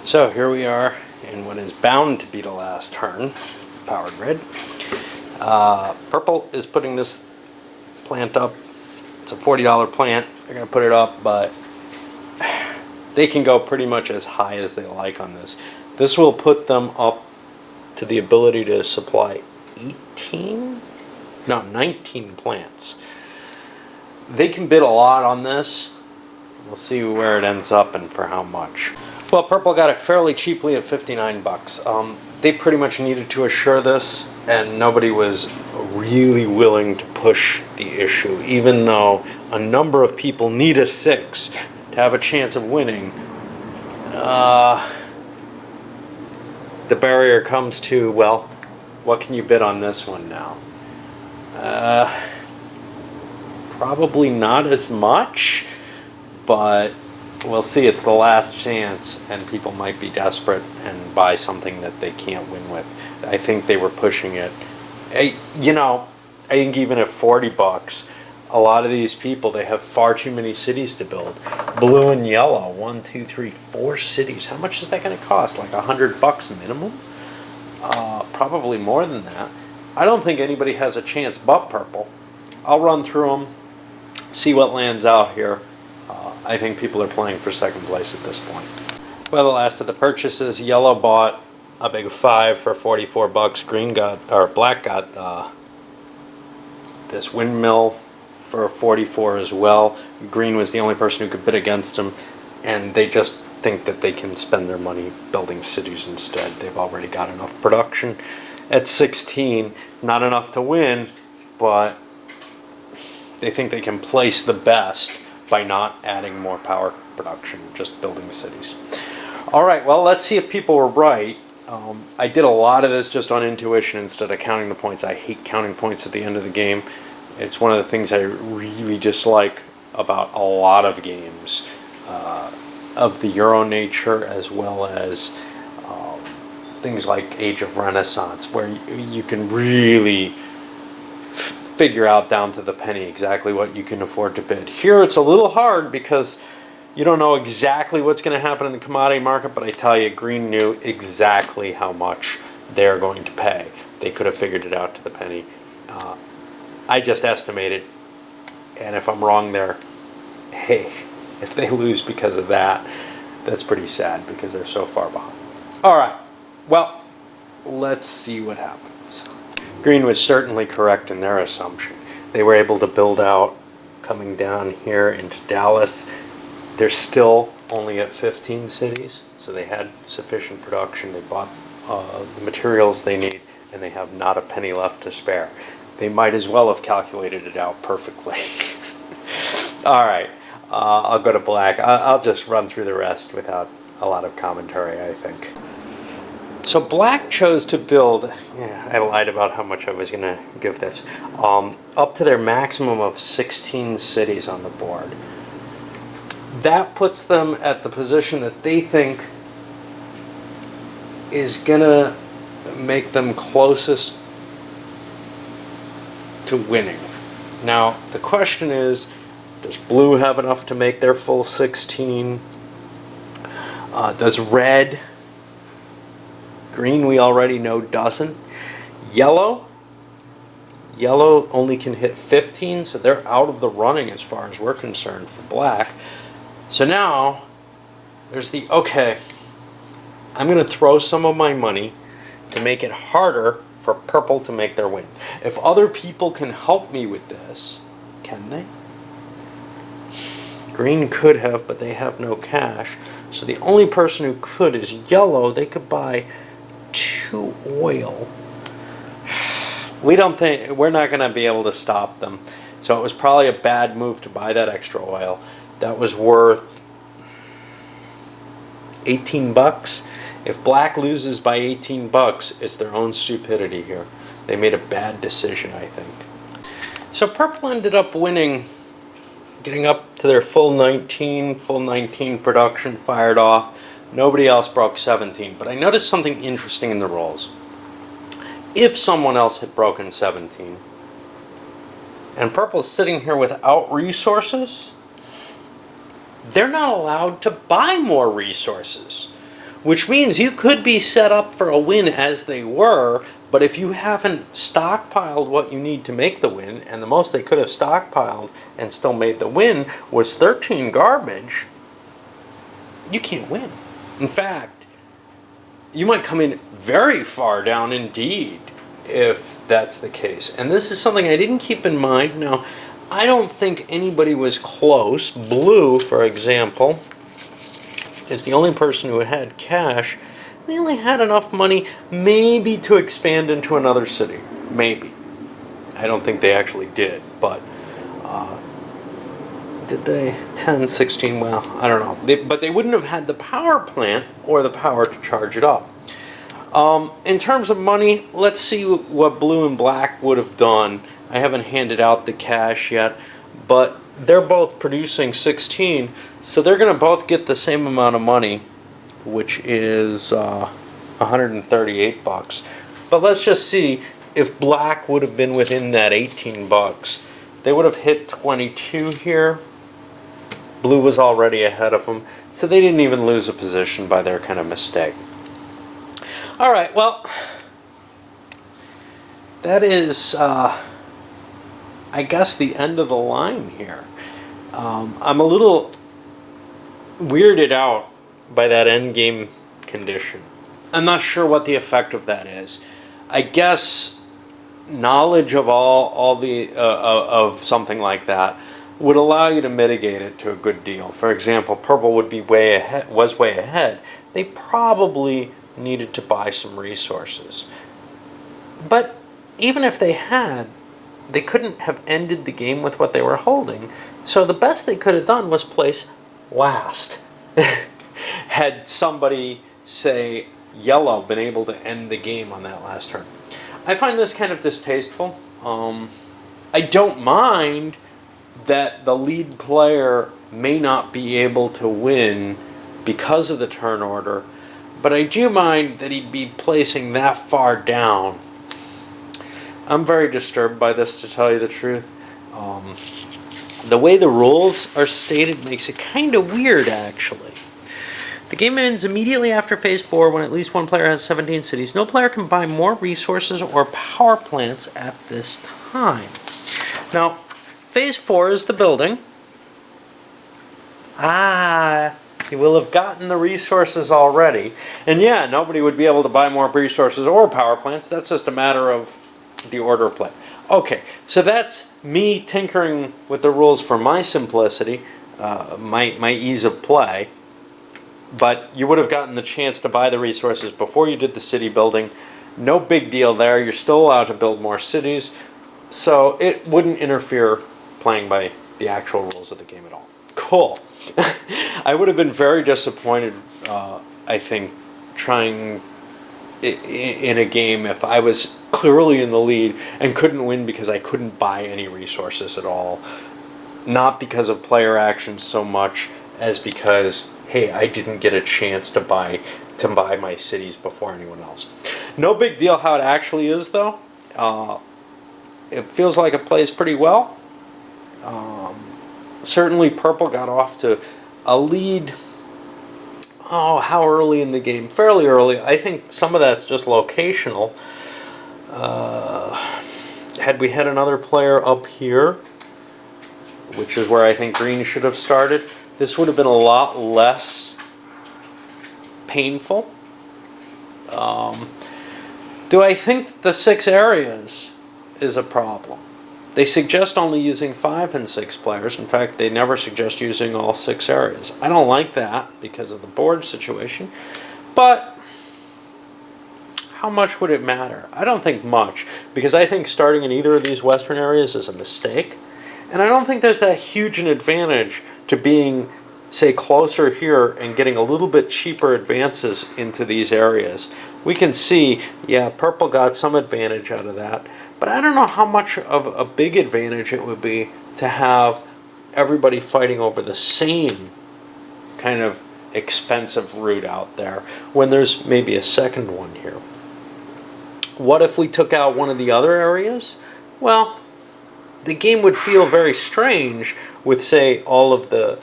So here we are in what is bound to be the last turn, power grid. Purple is putting this plant up. It's a $40 plant. They're going to put it up, but they can go pretty much as high as they like on this. This will put them up to the ability to supply 19 plants. They can bid a lot on this. We'll see where it ends up and for how much. Well, Purple got it fairly cheaply at 59 bucks. They pretty much needed to assure this, and nobody was really willing to push the issue, even though a number of people need a 6 to have a chance of winning. The barrier comes to, well, what can you bid on this one now? Probably not as much, but we'll see. It's the last chance, and people might be desperate and buy something that they can't win with. I think they were pushing it. I think even at 40 bucks, a lot of these people, they have far too many cities to build. Blue and yellow, 1, 2, 3, 4 cities. How much is that going to cost? Like $100 minimum? Probably more than that. I don't think anybody has a chance but Purple. I'll run through them, see what lands out here. I think people are playing for second place at this point. Well, the last of the purchases, yellow bought a big 5 for 44 bucks. Black got this windmill for 44 as well. Green was the only person who could bid against him, and they just think that they can spend their money building cities instead. They've already got enough production. At 16, not enough to win, but they think they can place the best by not adding more power production, just building cities. All right, well, let's see if people were right. I did a lot of this just on intuition instead of counting the points. I hate counting points at the end of the game. It's one of the things I really dislike about a lot of games of the Euro nature, as well as things like Age of Renaissance, where you can really figure out down to the penny exactly what you can afford to bid. Here it's a little hard because you don't know exactly what's going to happen in the commodity market, but I tell you, Green knew exactly how much they're going to pay. They could have figured it out to the penny. I just estimated, and if I'm wrong there, hey, if they lose because of that, that's pretty sad because they're so far behind. All right, well, let's see what happens. Green was certainly correct in their assumption. They were able to build out coming down here into Dallas. They're still only at 15 cities, so they had sufficient production. They bought the materials they need, and they have not a penny left to spare. They might as well have calculated it out perfectly. All right, I'll go to Black. I'll just run through the rest without a lot of commentary, I think. So Black chose to build, I lied about how much I was going to give this, up to their maximum of 16 cities on the board. That puts them at the position that they think is going to make them closest to winning. Now, the question is, does Blue have enough to make their full 16? Does Red? Green, we already know, doesn't. Yellow only can hit 15, so they're out of the running as far as we're concerned for Black. So now, there's the, okay, I'm going to throw some of my money to make it harder for Purple to make their win. If other people can help me with this, can they? Green could have, but they have no cash. So the only person who could is Yellow. They could buy 2 oil. We're not going to be able to stop them. So it was probably a bad move to buy that extra oil. That was worth 18 bucks. If Black loses by 18 bucks, it's their own stupidity here. They made a bad decision, I think. So Purple ended up winning, getting up to their full 19 production fired off. Nobody else broke 17, but I noticed something interesting in the rolls. If someone else had broken 17, and Purple's sitting here without resources, they're not allowed to buy more resources, which means you could be set up for a win as they were, but if you haven't stockpiled what you need to make the win, and the most they could have stockpiled and still made the win was 13 garbage, you can't win. In fact, you might come in very far down indeed if that's the case. And this is something I didn't keep in mind. Now, I don't think anybody was close. Blue, for example, is the only person who had cash. They only had enough money maybe to expand into another city. Maybe. I don't think they actually did, but did they? 10, 16, well, I don't know. But they wouldn't have had the power plant or the power to charge it up. In terms of money, let's see what blue and black would have done. I haven't handed out the cash yet, but they're both producing 16, so they're going to both get the same amount of money, which is 138 bucks. But let's just see if black would have been within that 18 bucks. They would have hit 22 here. Blue was already ahead of them, so they didn't even lose a position by their kind of mistake. All right, well, that is, I guess, the end of the line here. I'm a little weirded out by that end game condition. I'm not sure what the effect of that is. I guess knowledge of all the of something like that would allow you to mitigate it to a good deal. For example, purple would be way ahead. They probably needed to buy some resources. But even if they had, they couldn't have ended the game with what they were holding. So the best they could have done was place last. Had somebody, say, yellow, been able to end the game on that last turn. I find this kind of distasteful. I don't mind that the lead player may not be able to win because of the turn order, but I do mind that he'd be placing that far down. I'm very disturbed by this, to tell you the truth. The way the rules are stated makes it kind of weird, actually. The game ends immediately after Phase 4 when at least one player has 17 cities. No player can buy more resources or power plants at this time. Now, Phase 4 is the building. You will have gotten the resources already. And yeah, nobody would be able to buy more resources or power plants. That's just a matter of the order of play. Okay, so that's me tinkering with the rules for my simplicity, my ease of play. But you would have gotten the chance to buy the resources before you did the city building. No big deal there. You're still allowed to build more cities. So it wouldn't interfere playing by the actual rules of the game at all. Cool. I would have been very disappointed, I think, trying in a game if I was clearly in the lead and couldn't win because I couldn't buy any resources at all. Not because of player action so much as because, hey, I didn't get a chance to buy my cities before anyone else. No big deal how it actually is, though. It feels like it plays pretty well. Certainly purple got off to a lead. Oh, how early in the game? Fairly early. I think some of that's just locational. Had we had another player up here, which is where I think green should have started, this would have been a lot less painful. Do I think the 6 areas is a problem? They suggest only using 5 and 6 players. In fact, they never suggest using all 6 areas. I don't like that because of the board situation. But how much would it matter? I don't think much, because I think starting in either of these western areas is a mistake. And I don't think there's that huge an advantage to being, say, closer here and getting a little bit cheaper advances into these areas. We can see, yeah, purple got some advantage out of that. But I don't know how much of a big advantage it would be to have everybody fighting over the same kind of expensive route out there when there's maybe a second one here. What if we took out one of the other areas? Well, the game would feel very strange with, say, all of the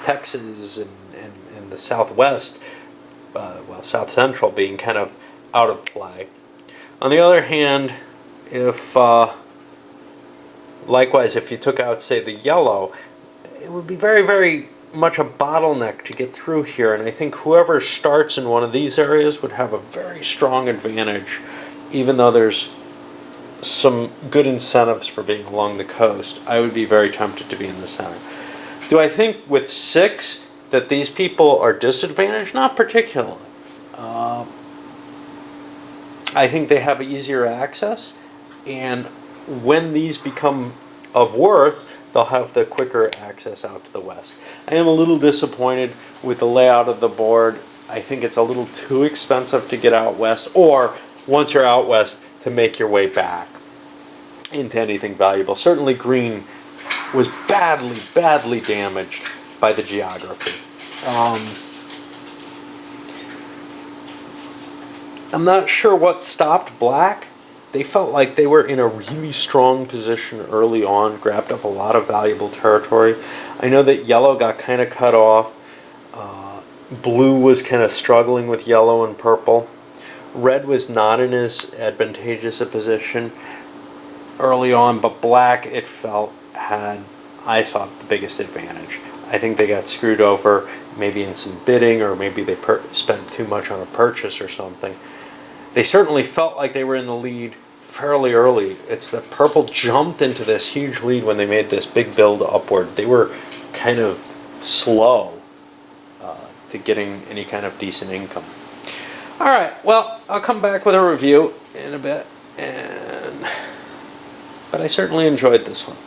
Texas and the Southwest South Central being kind of out of play. On the other hand, if likewise, if you took out, say, the yellow, it would be very, very much a bottleneck to get through here, and I think whoever starts in one of these areas would have a very strong advantage, even though there's some good incentives for being along the coast. I would be very tempted to be in the center. Do I think with 6 that these people are disadvantaged? Not particularly. I think they have easier access, and when these become of worth, they'll have the quicker access out to the west. I am a little disappointed with the layout of the board. I think it's a little too expensive to get out west, or once you're out west, to make your way back into anything valuable. Certainly green was badly, badly damaged by the geography. I'm not sure what stopped black. They felt like they were in a really strong position early on, grabbed up a lot of valuable territory. I know that yellow got kind of cut off. Blue was kind of struggling with yellow and purple. Red was not in as advantageous a position early on, but black, it felt, had, I thought, the biggest advantage. I think they got screwed over, maybe in some bidding, or maybe they spent too much on a purchase or something. They certainly felt like they were in the lead fairly early. It's that purple jumped into this huge lead when they made this big build upward. They were kind of slow to getting any kind of decent income. All right, well, I'll come back with a review in a bit, but I certainly enjoyed this one.